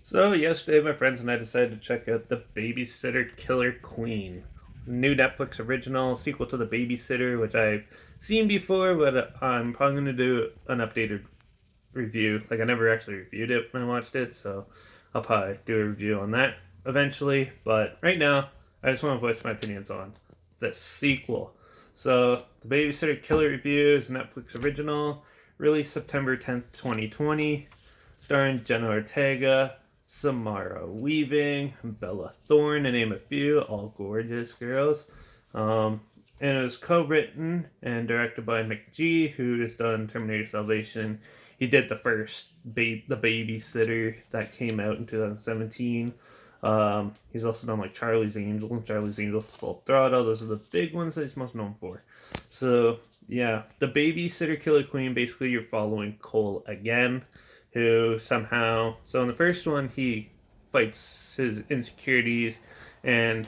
So yesterday, my friends and I decided to check out The Babysitter Killer Queen, new Netflix original sequel to The Babysitter, which I've seen before, but I'm probably going to do an updated review. Like I never actually reviewed it when I watched it, so I'll probably do a review on that eventually. But right now, I just want to voice my opinions on the sequel. So The Babysitter Killer review is a Netflix original, released September 10th, 2020, starring Jenna Ortega, Samara Weaving, Bella Thorne, to name a few, all gorgeous girls. And it was co-written and directed by McG, who has done Terminator Salvation. He did the first The Babysitter that came out in 2017. He's also done like Charlie's Angels, Full Throttle. Those are the big ones that he's most known for. So yeah, The Babysitter Killer Queen. Basically, you're following Cole again, who somehow. So in the first one, he fights his insecurities and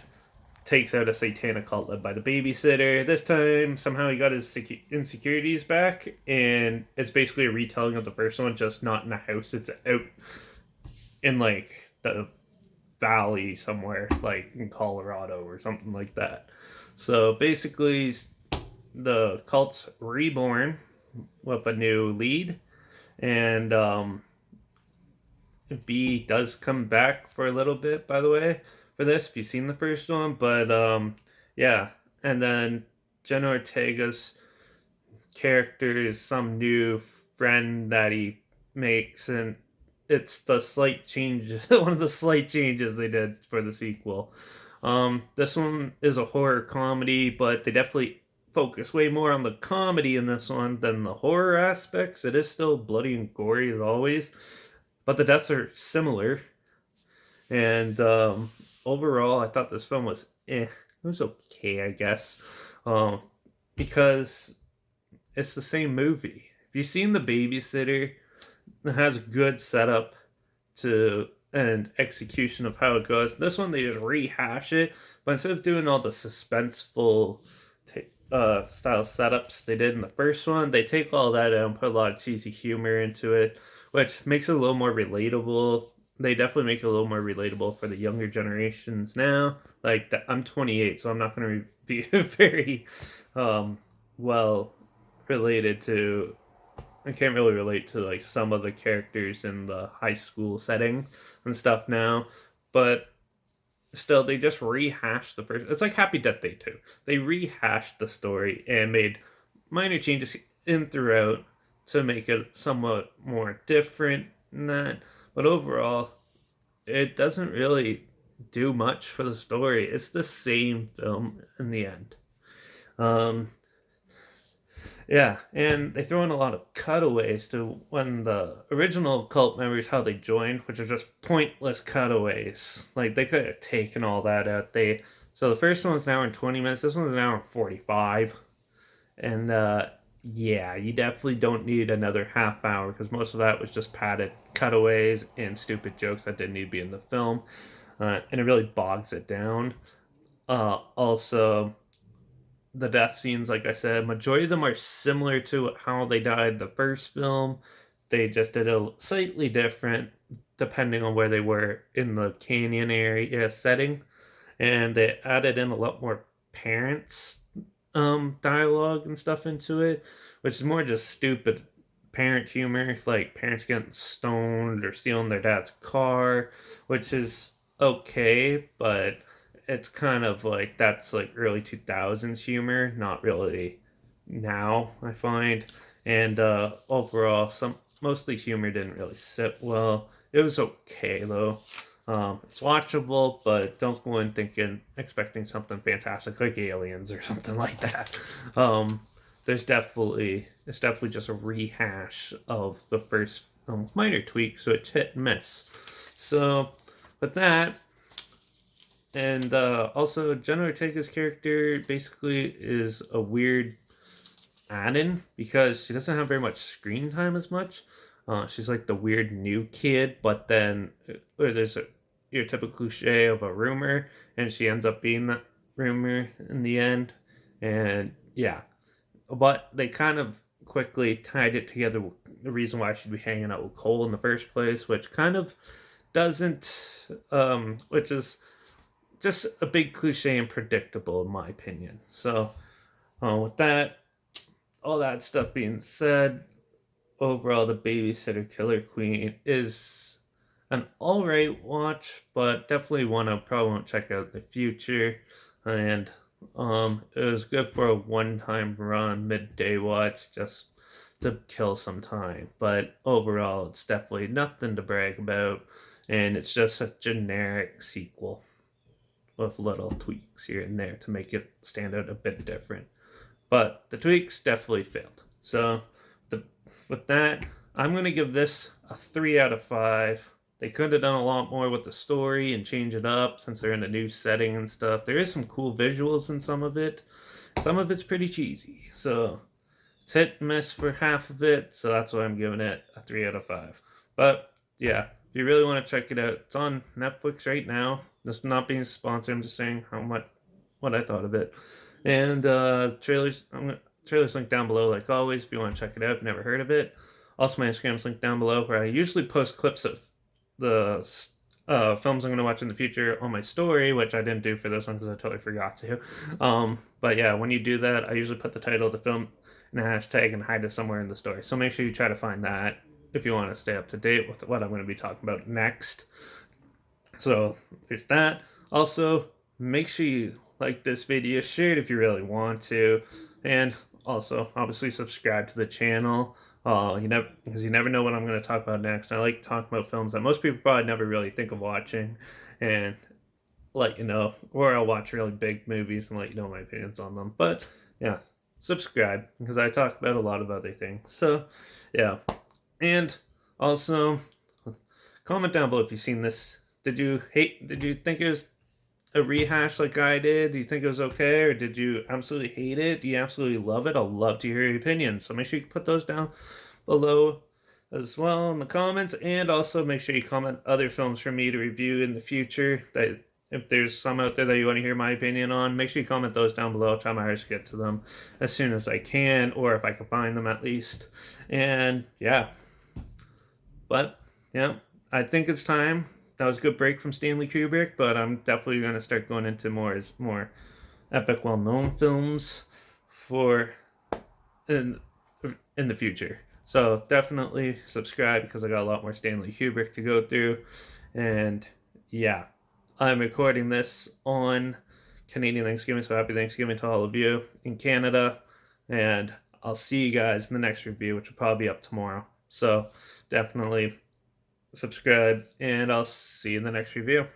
takes out a satanic cult led by the babysitter. This time, somehow he got his insecurities back, and it's basically a retelling of the first one, just not in a house. It's out in like the valley somewhere, like in Colorado or something like that. So basically, the cult's reborn with a new lead, and B does come back for a little bit, by the way, for this, if you've seen the first one. But yeah. And then Jenna Ortega's character is some new friend that he makes, and it's the slight changes, one of the slight changes they did for the sequel. This one is a horror comedy, but they definitely focus way more on the comedy in this one than the horror aspects. It is still bloody and gory as always, but the deaths are similar. And overall, I thought this film was It was okay, I guess, because it's the same movie. If you've seen The Babysitter, it has good setup to and execution of how it goes. This one they just rehash it, but instead of doing all the suspenseful style setups they did in the first one, they take all that out and put a lot of cheesy humor into it, which makes it a little more relatable. They definitely make it a little more relatable for the younger generations now. Like I'm 28, so I'm not going to be very well related to. I can't really relate to like some of the characters in the high school setting and stuff now, but still they just rehashed the first. It's like Happy Death Day 2. They rehashed the story and made minor changes in throughout to make it somewhat more different than that. But overall, it doesn't really do much for the story. It's the same film in the end. Um, yeah, and they throw in a lot of cutaways to when the original cult members how they joined, which are just pointless cutaways. Like they could have taken all that out. So the first one was an hour and 20 minutes. This one's an hour and 45, and yeah, you definitely don't need another half hour because most of that was just padded cutaways and stupid jokes that didn't need to be in the film, and it really bogs it down. Also, the death scenes, like I said, majority of them are similar to how they died the first film. They just did a slightly different depending on where they were in the canyon area setting, and they added in a lot more parents dialogue and stuff into it, which is more just stupid parent humor, like parents getting stoned or stealing their dad's car, which is okay, but it's kind of like that's like early 2000s humor, not really now, I find. And overall, some most of the humor didn't really sit well. It was okay though. It's watchable, but don't go in thinking expecting something fantastic like Aliens or something like that. There's definitely it's definitely just a rehash of the first minor tweaks, so it's hit and miss. So with that, and also Jenna Ortega's character basically is a weird add-in because she doesn't have very much screen time as much. She's like the weird new kid, but then there's your typical cliche of a rumor, and she ends up being that rumor in the end. And yeah, but they kind of quickly tied it together with the reason why she'd be hanging out with Cole in the first place, which kind of doesn't, which is just a big cliche and predictable in my opinion. So, with that, all that stuff being said, overall, the Babysitter Killer Queen is an alright watch, but definitely one I probably won't check out in the future. And it was good for a one-time run, midday watch, just to kill some time. But overall, it's definitely nothing to brag about, and it's just a generic sequel with little tweaks here and there to make it stand out a bit different. But the tweaks definitely failed. So the, with that, I'm going to give this a 3 out of 5. They could have done a lot more with the story and change it up since they're in a new setting and stuff. There is some cool visuals in some of it. Some of it's pretty cheesy. So it's hit and miss for half of it. So that's why I'm giving it a 3 out of 5. But yeah, if you really want to check it out, it's on Netflix right now. This is not being sponsored. I'm just saying what I thought of it. And trailers linked down below like always if you want to check it out if you've never heard of it. Also, my Instagram's linked down below where I usually post clips of the films I'm going to watch in the future on my story, which I didn't do for this one because I totally forgot to. But yeah, when you do that, I usually put the title of the film in a hashtag and hide it somewhere in the story. So make sure you try to find that if you want to stay up to date with what I'm going to be talking about next. So there's that. Also, make sure you like this video, share it if you really want to, and also obviously subscribe to the channel. Because you never know what I'm going to talk about next. I like talking about films that most people probably never really think of watching, and let you know, or I'll watch really big movies and let you know my opinions on them. But yeah, subscribe because I talk about a lot of other things. So yeah, and also comment down below if you've seen this. Did you think it was a rehash like I did? Do you think it was okay, or did you absolutely hate it? Do you absolutely love it? I'd love to hear your opinions. So make sure you put those down below as well in the comments, and also make sure you comment other films for me to review in the future. That if there's some out there that you want to hear my opinion on, make sure you comment those down below. I'll try my hardest to get to them as soon as I can, or if I can find them at least. And yeah, but yeah, I think it's time. That was a good break from Stanley Kubrick, but I'm definitely going to start going into more epic, well-known films for in the future. So definitely subscribe because I got a lot more Stanley Kubrick to go through. And yeah, I'm recording this on Canadian Thanksgiving, so happy Thanksgiving to all of you in Canada. And I'll see you guys in the next review, which will probably be up tomorrow. So definitely subscribe, and I'll see you in the next review.